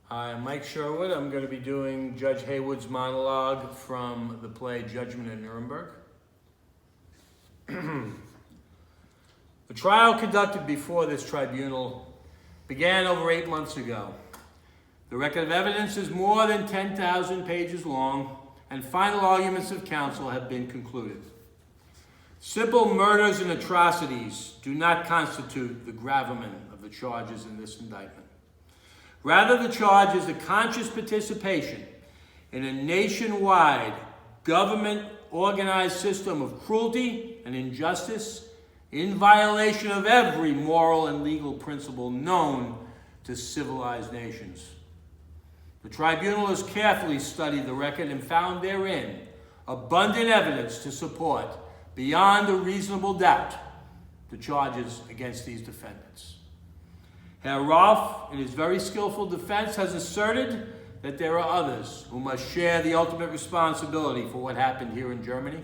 Hi, I'm Mike Sherwood. I'm going to be doing Judge Haywood's monologue from the play Judgment at Nuremberg. The trial conducted before this tribunal began over 8 months ago. The record of evidence is more than 10,000 pages long, and final arguments of counsel have been concluded. Simple murders and atrocities do not constitute the gravamen of the charges in this indictment. Rather, the charge is the conscious participation in a nationwide government-organized system of cruelty and injustice in violation of every moral and legal principle known to civilized nations. The tribunal has carefully studied the record and found therein abundant evidence to support, beyond a reasonable doubt, the charges against these defendants. Herr Rolf, in his very skillful defense, has asserted that there are others who must share the ultimate responsibility for what happened here in Germany.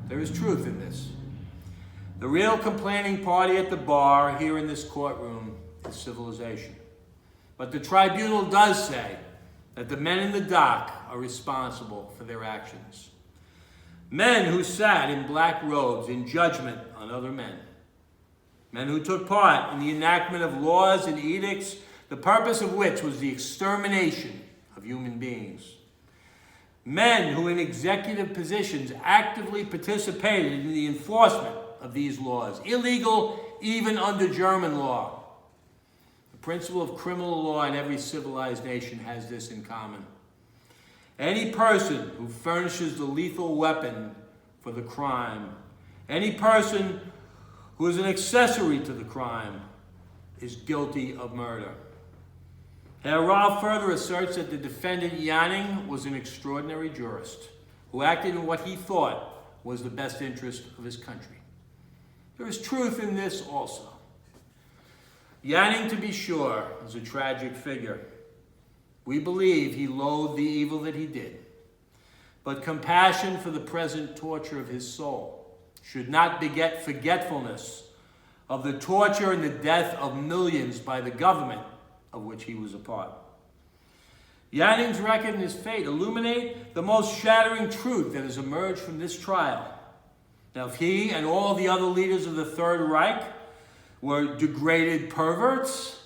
There is truth in this. The real complaining party at the bar here in this courtroom is civilization. But the tribunal does say that the men in the dock are responsible for their actions. Men who sat in black robes in judgment on other men. Men who took part in the enactment of laws and edicts, the purpose of which was the extermination of human beings. Men who in executive positions actively participated in the enforcement of these laws, illegal even under German law. The principle of criminal law in every civilized nation has this in common. Any person who furnishes the lethal weapon for the crime, any person who is an accessory to the crime, is guilty of murder. Herr Rolf further asserts that the defendant Janning was an extraordinary jurist who acted in what he thought was the best interest of his country. There is truth in this also. Janning, to be sure, is a tragic figure. We believe he loathed the evil that he did. But compassion for the present torture of his soul should not beget forgetfulness of the torture and the death of millions by the government of which he was a part. Janning's record and his fate illuminate the most shattering truth that has emerged from this trial. Now, if he and all the other leaders of the Third Reich were degraded perverts,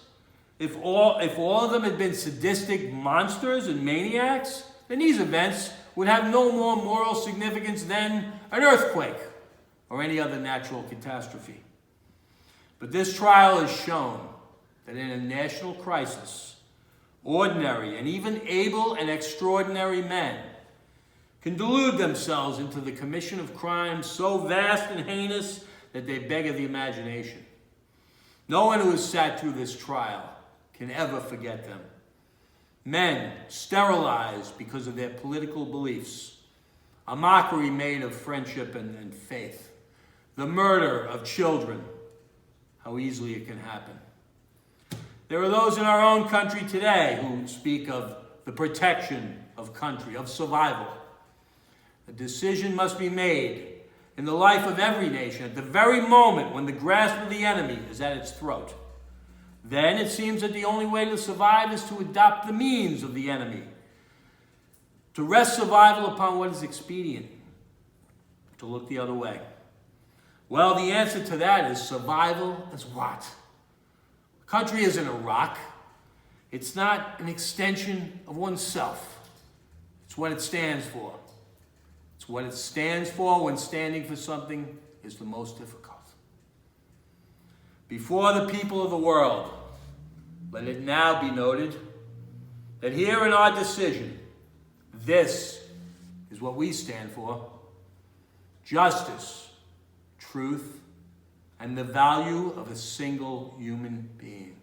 if all of them had been sadistic monsters and maniacs, then these events would have no more moral significance than an earthquake or any other natural catastrophe. But this trial has shown that in a national crisis, ordinary and even able and extraordinary men can delude themselves into the commission of crimes so vast and heinous that they beggar the imagination. No one who has sat through this trial can ever forget them. Men sterilized because of their political beliefs, a mockery made of friendship and faith, the murder of children, how easily it can happen. There are those in our own country today who speak of the protection of country, of survival. A decision must be made in the life of every nation at the very moment when the grasp of the enemy is at its throat. Then it seems that the only way to survive is to adopt the means of the enemy, to rest survival upon what is expedient, to look the other way. Well, the answer to that is survival as what? A country isn't a rock. It's not an extension of oneself. It's what it stands for. It's what it stands for when standing for something is the most difficult. Before the people of the world, let it now be noted that here in our decision, this is what we stand for: justice, truth, and the value of a single human being.